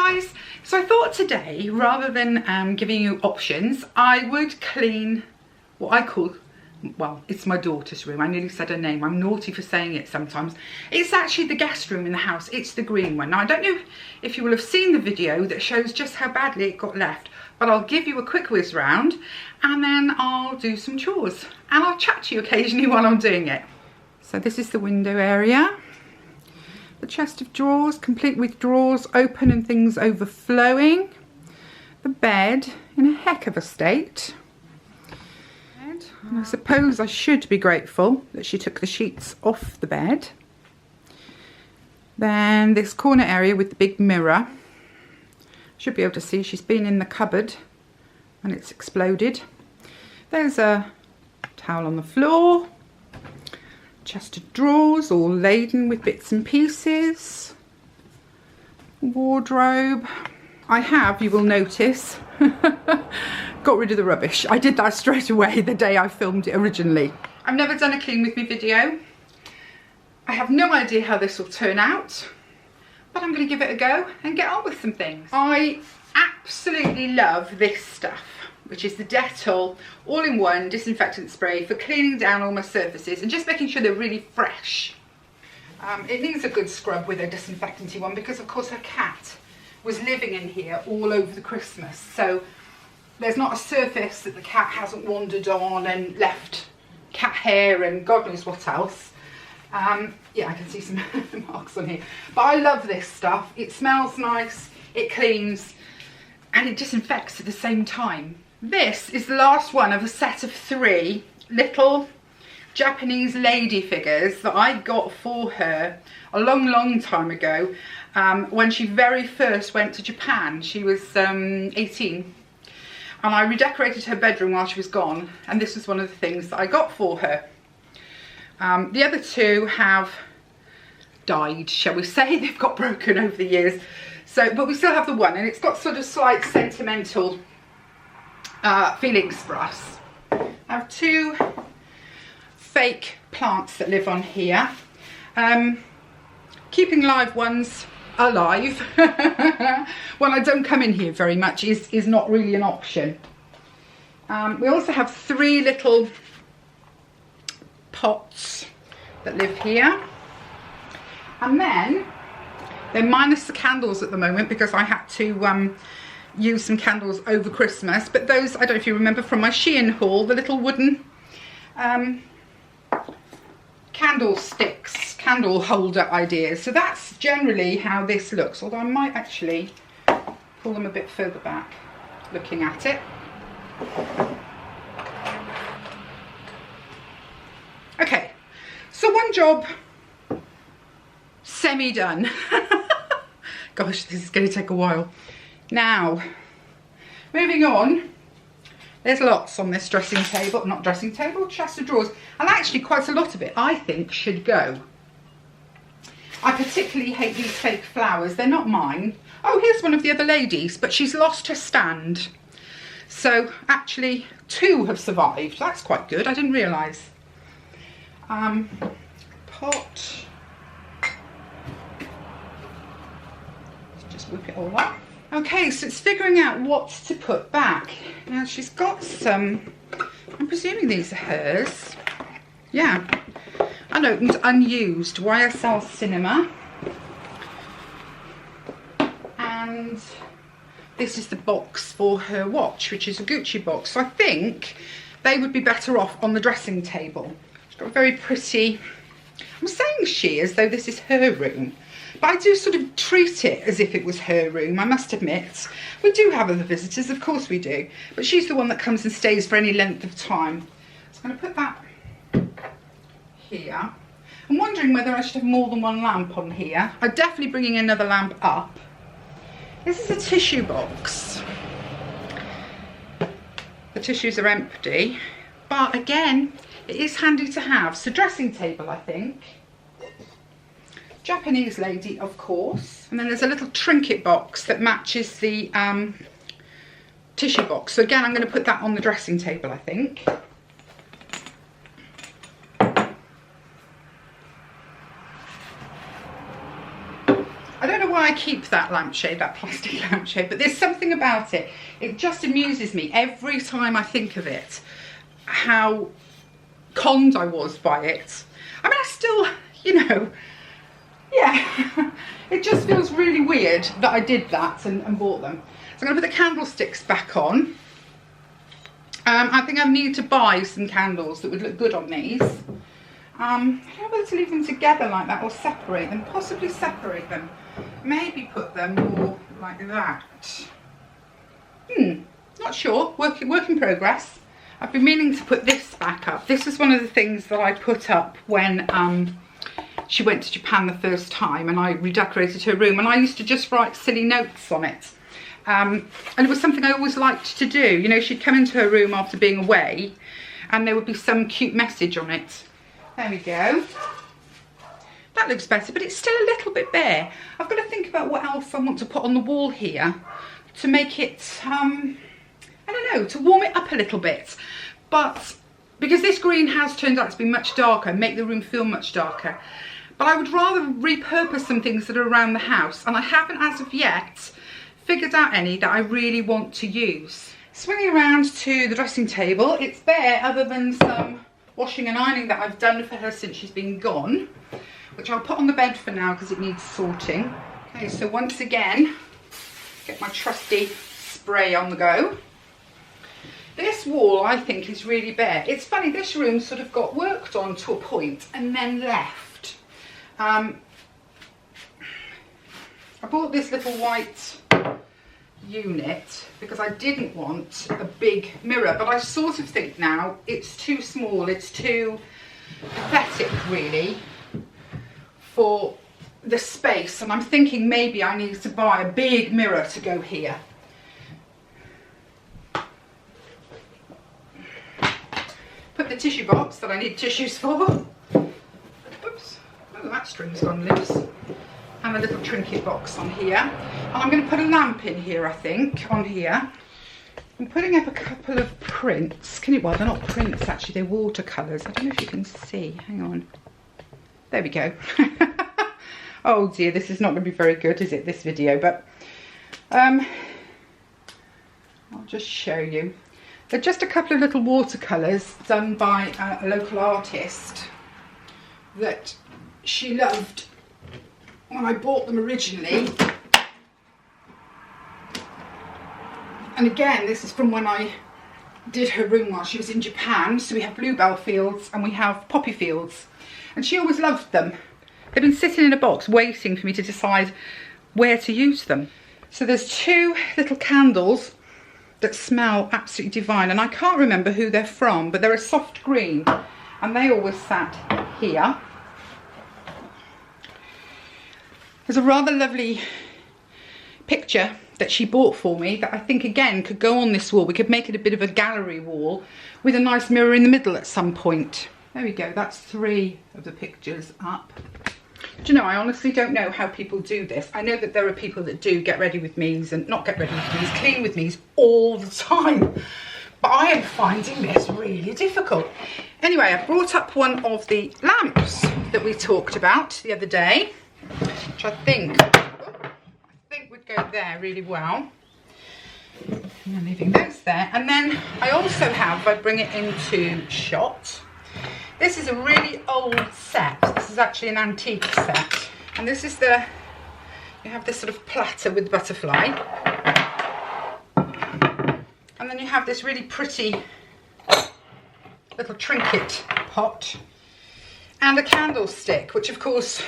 guys, so I thought today, rather than giving you options, I would clean what I call, well, it's my daughter's room. I nearly said her name. I'm naughty for saying it sometimes. It's actually the guest room in the house. It's the green one. Now, I don't know if you will have seen the video that shows just how badly it got left, but I'll give you a quick whiz round and then I'll do some chores and I'll chat to you occasionally while I'm doing it. So this is the window area. The chest of drawers, complete with drawers open and things overflowing. The bed in a heck of a state. And I suppose I should be grateful that she took the sheets off the bed. Then this corner area with the big mirror. Should be able to see she's been in the cupboard and it's exploded. There's a towel on the floor. Chest of drawers all laden with bits and pieces. Wardrobe. I have, you will notice, got rid of the rubbish. I did that straight away the day I filmed it originally. I've never done a clean with me video. I have no idea how this will turn out, but I'm going to give it a go and get on with some things. I absolutely love this stuff, which is the Dettol all-in-one disinfectant spray for cleaning down all my surfaces and just making sure they're really fresh. It needs a good scrub with a disinfectanty one because of course her cat was living in here all over the Christmas, so there's not a surface that the cat hasn't wandered on and left cat hair and God knows what else. Yeah, I can see some marks on here, but I love this stuff. It smells nice, it cleans and it disinfects at the same time. This is the last one of a set of 3 little Japanese lady figures that I got for her a long time ago when she very first went to Japan. She was 18 and I redecorated her bedroom while she was gone, and this was one of the things that I got for her. The other 2 have died, shall we say. They've got broken over the years, so but we still have the one, and it's got sort of slight sentimental feelings for us. I have 2 fake plants that live on here. Keeping live ones alive when I don't come in here very much is not really an option. We also have 3 little pots that live here, and then they're minus the candles at the moment because I had to use some candles over Christmas, but those, I don't know if you remember from my Shein haul, the little wooden candlesticks, candle holder ideas. So that's generally how this looks, although I might actually pull them a bit further back looking at it. Okay, so one job semi-done. Gosh, this is going to take a while. Now, moving on, there's lots on this dressing table, not dressing table, chest of drawers, and actually quite a lot of it I think should go. I particularly hate these fake flowers, they're not mine. Oh, here's one of the other ladies, but she's lost her stand. So actually 2 have survived, that's quite good, I didn't realise. Pot. Let's just whip it all up. Okay, so it's figuring out what to put back. Now she's got some, I'm presuming these are hers. Yeah, unopened, unused YSL Cinema. And this is the box for her watch, which is a Gucci box. So I think they would be better off on the dressing table. She's got a very pretty, I'm saying she as though this is her room. But I do sort of treat it as if it was her room, I must admit. We do have other visitors, of course we do. But she's the one that comes and stays for any length of time. So I'm going to put that here. I'm wondering whether I should have more than one lamp on here. I'm definitely bringing another lamp up. This is a tissue box. The tissues are empty. But again, it is handy to have. So dressing table, I think. Japanese lady, of course, and then there's a little trinket box that matches the tissue box. So again, I'm going to put that on the dressing table, I think. I don't know why I keep that lampshade, that plastic lampshade, but there's something about it. It just amuses me every time I think of it, how conned I was by it. I mean, I still, you know, yeah, it just feels really weird that I did that and bought them. So I'm going to put the candlesticks back on. I think I need to buy some candles that would look good on these. I don't know whether to leave them together like that or separate them, possibly separate them. Maybe put them more like that. Not sure, work in progress. I've been meaning to put this back up. This is one of the things that I put up when she went to Japan the first time and I redecorated her room, and I used to just write silly notes on it. And it was something I always liked to do. You know, she'd come into her room after being away and there would be some cute message on it. There we go. That looks better, but it's still a little bit bare. I've got to think about what else I want to put on the wall here to make it, I don't know, to warm it up a little bit. But because this green has turned out to be much darker, make the room feel much darker. But I would rather repurpose some things that are around the house, and I haven't as of yet figured out any that I really want to use. Swinging around to the dressing table, it's bare other than some washing and ironing that I've done for her since she's been gone, which I'll put on the bed for now because it needs sorting. Okay, so once again, get my trusty spray on the go. This wall I think is really bare. It's funny, this room sort of got worked on to a point and then left. I bought this little white unit because I didn't want a big mirror, but I sort of think now it's too small, it's too pathetic really for the space, and I'm thinking maybe I need to buy a big mirror to go here. Put the tissue box that I need tissues for. Oops, oh, that string's gone loose. And a little trinket box on here. And I'm going to put a lamp in here, I think, on here. I'm putting up a couple of prints. Can you, well, they're not prints actually, they're watercolours. I don't know if you can see, hang on. There we go. Oh dear, this is not going to be very good, is it, this video? But I'll just show you. They're just a couple of little watercolours done by a local artist that she loved when I bought them originally. And again, this is from when I did her room while she was in Japan. So we have bluebell fields and we have poppy fields, and she always loved them. They've been sitting in a box waiting for me to decide where to use them. So there's two little candles that smell absolutely divine, and I can't remember who they're from, but they're a soft green and they always sat here. There's a rather lovely picture that she bought for me that I think again could go on this wall. We could make it a bit of a gallery wall with a nice mirror in the middle at some point. There we go, that's 3 of the pictures up. Do you know, I honestly don't know how people do this. I know that there are people that do get ready with me's and not get ready with me's, clean with me's all the time. But I am finding this really difficult. Anyway, I brought up one of the lamps that we talked about the other day, which I think would go there really well. And I'm leaving those there. And then I also have, if I bring it into shot, this is a really old set. This is actually an antique set. And this is the, you have this sort of platter with the butterfly. And then you have this really pretty little trinket pot. And a candlestick, which of course,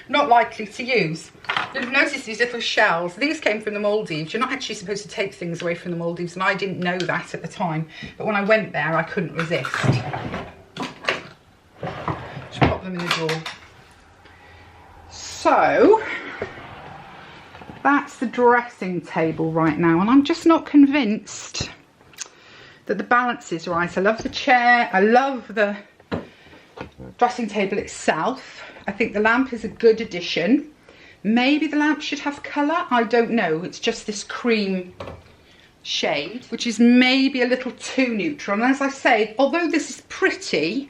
not likely to use. You'll notice these little shells. These came from the Maldives. You're not actually supposed to take things away from the Maldives, and I didn't know that at the time. But when I went there, I couldn't resist. Just pop them in the drawer. So, that's the dressing table right now, and I'm just not convinced that the balance is right. I love the chair. I love the dressing table itself. I think the lamp is a good addition. Maybe the lamp should have colour, I don't know. It's just this cream shade, which is maybe a little too neutral. And as I say, although this is pretty,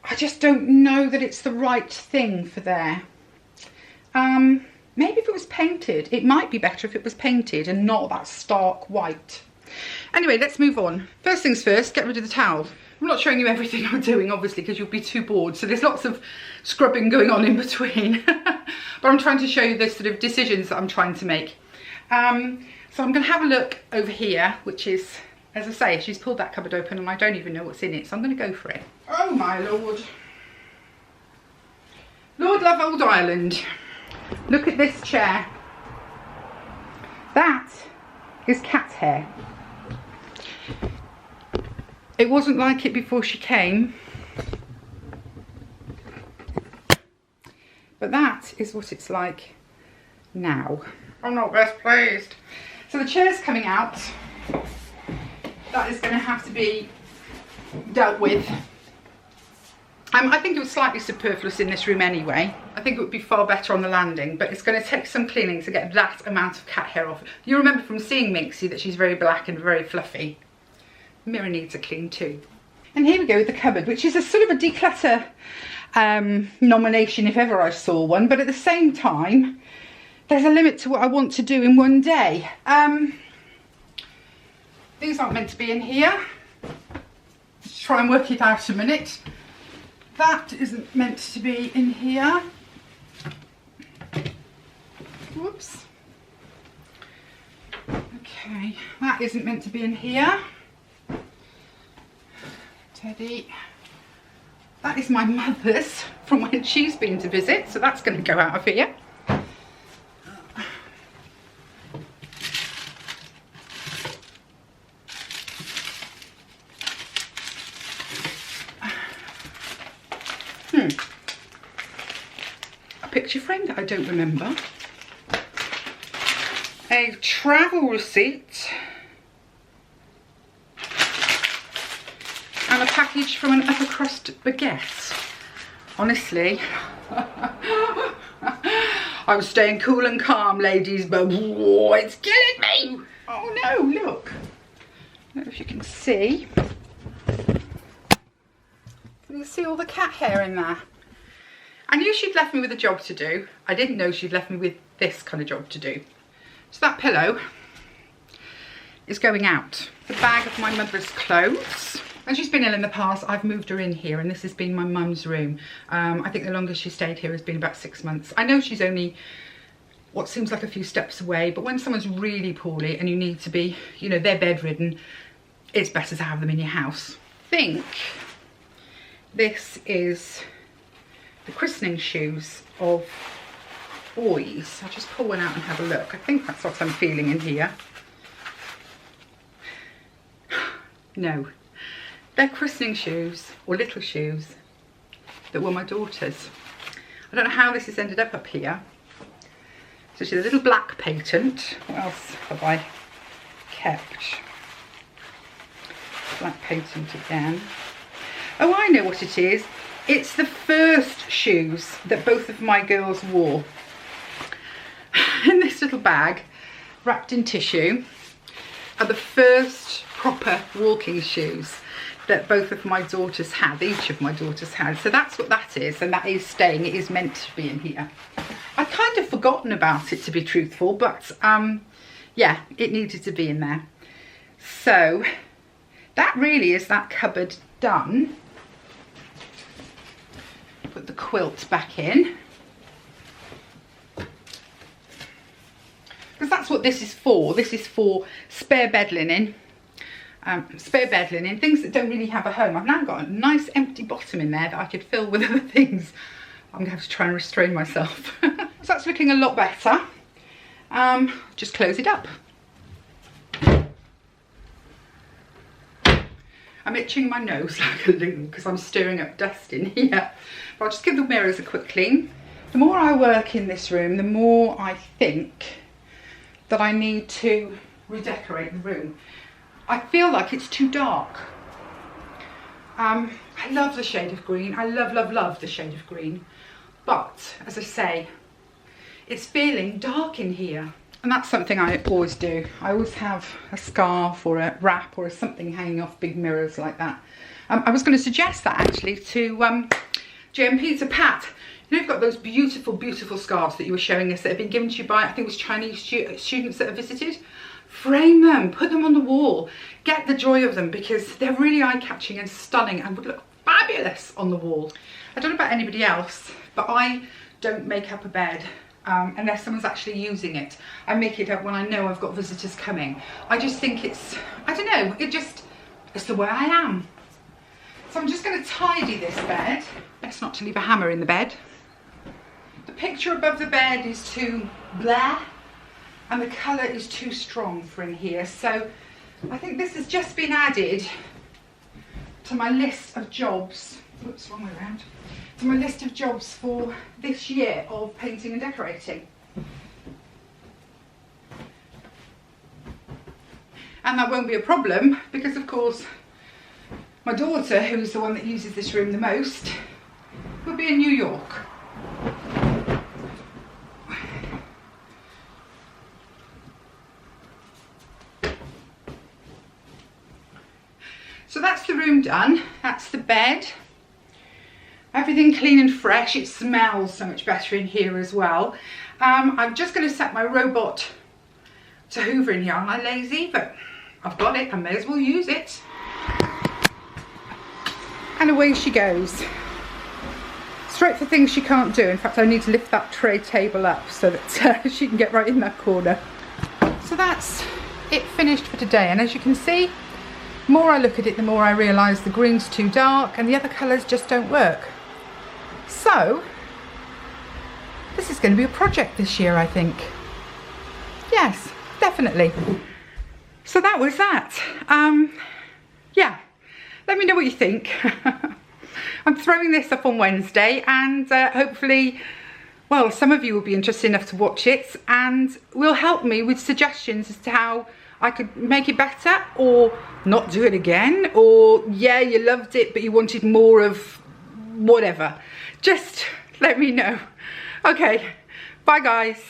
I just don't know that it's the right thing for there. Maybe if it was painted, it might be better if it was painted and not that stark white. Anyway, let's move on. First things first, get rid of the towel. I'm not showing you everything I'm doing, obviously, because you'll be too bored. So there's lots of scrubbing going on in between. But I'm trying to show you the sort of decisions that I'm trying to make. So I'm going to have a look over here, which is, as I say, she's pulled that cupboard open and I don't even know what's in it. So I'm going to go for it. Oh my Lord. Lord love old Ireland. Look at this chair. That is cat hair. It wasn't like it before she came. But that is what it's like now. I'm not best pleased. So the chair's coming out. That is going to have to be dealt with. I think it was slightly superfluous in this room anyway. I think it would be far better on the landing, but it's going to take some cleaning to get that amount of cat hair off. You remember from seeing Minxie that she's very black and very fluffy. The mirror needs a clean too. And here we go with the cupboard, which is a sort of a declutter nomination if ever I saw one, but at the same time, there's a limit to what I want to do in one day. These aren't meant to be in here. Let's try and work it out a minute. That isn't meant to be in here. Whoops. Okay, that isn't meant to be in here. Teddy. That is my mother's from when she's been to visit, so that's going to go out of here. A picture frame that I don't remember. A travel receipt. And a package from an upper crust baguette. Honestly, I was staying cool and calm, ladies, but whoa, it's killing me. Oh no, look. I don't know if you can see. Can you see all the cat hair in there? I knew she'd left me with a job to do. I didn't know she'd left me with this kind of job to do. So that pillow is going out. The bag of my mother's clothes. When she's been ill in the past, I've moved her in here, and this has been my mum's room. I think the longest she stayed here has been about 6 months. I know she's only what seems like a few steps away, but when someone's really poorly and you need to be, you know, they're bedridden, it's better to have them in your house. I think this is the christening shoes of boys. I'll just pull one out and have a look. I think that's what I'm feeling in here. No. They're christening shoes, or little shoes, that were my daughter's. I don't know how this has ended up here. So she's a little black patent. What else have I kept? Black patent again. Oh, I know what it is. It's the first shoes that both of my girls wore. In this little bag, wrapped in tissue, are the first proper walking shoes that both of my daughters had, each of my daughters had. So that's what that is, and that is staying. It is meant to be in here. I'd kind of forgotten about it, to be truthful, but yeah, it needed to be in there. So that really is that cupboard done. Put the quilt back in. Because that's what this is for. This is for spare bed linen. Things that don't really have a home. I've now got a nice empty bottom in there that I could fill with other things. I'm going to have to try and restrain myself. So that's looking a lot better. Just close it up. I'm itching my nose like a loon because I'm stirring up dust in here. But I'll just give the mirrors a quick clean. The more I work in this room, the more I think that I need to redecorate the room. I feel like it's too dark. I love the shade of green. I love, love, love the shade of green. But, as I say, it's feeling dark in here. And that's something I always do. I always have a scarf or a wrap or something hanging off big mirrors like that. I was going to suggest that actually to JMP, to Pat, You know, you've got those beautiful, beautiful scarves that you were showing us that have been given to you by, I think it was Chinese students that have visited. Frame them, put them on the wall, get the joy of them, because they're really eye-catching and stunning and would look fabulous on the wall. I don't know about anybody else, but I don't make up a bed unless someone's actually using it. I make it up when I know I've got visitors coming. I just think it's, I don't know, it's the way I am. So I'm just going to tidy this bed. Best not to leave a hammer in the bed. The picture above the bed is too blah, and the colour is too strong for in here. So I think this has just been added to my list of jobs. Oops, wrong way around. To my list of jobs for this year of painting and decorating. And that won't be a problem because, of course, my daughter, who's the one that uses this room the most, will be in New York. So that's the room done. That's the bed. Everything clean and fresh. It smells so much better in here as well. I'm just going to set my robot to hoover in here. Aren't I lazy? But I've got it. I may as well use it. And away she goes. Straight for things she can't do. In fact, I need to lift that tray table up so that she can get right in that corner. So that's it finished for today. And as you can see, the more I look at it, the more I realise the green's too dark and the other colours just don't work. So, this is going to be a project this year, I think. Yes, definitely. So that was that. Yeah, let me know what you think. I'm throwing this up on Wednesday and hopefully, well, some of you will be interested enough to watch it and will help me with suggestions as to how I could make it better or not do it again, or yeah, you loved it but you wanted more of whatever. Just let me know. Okay, bye guys.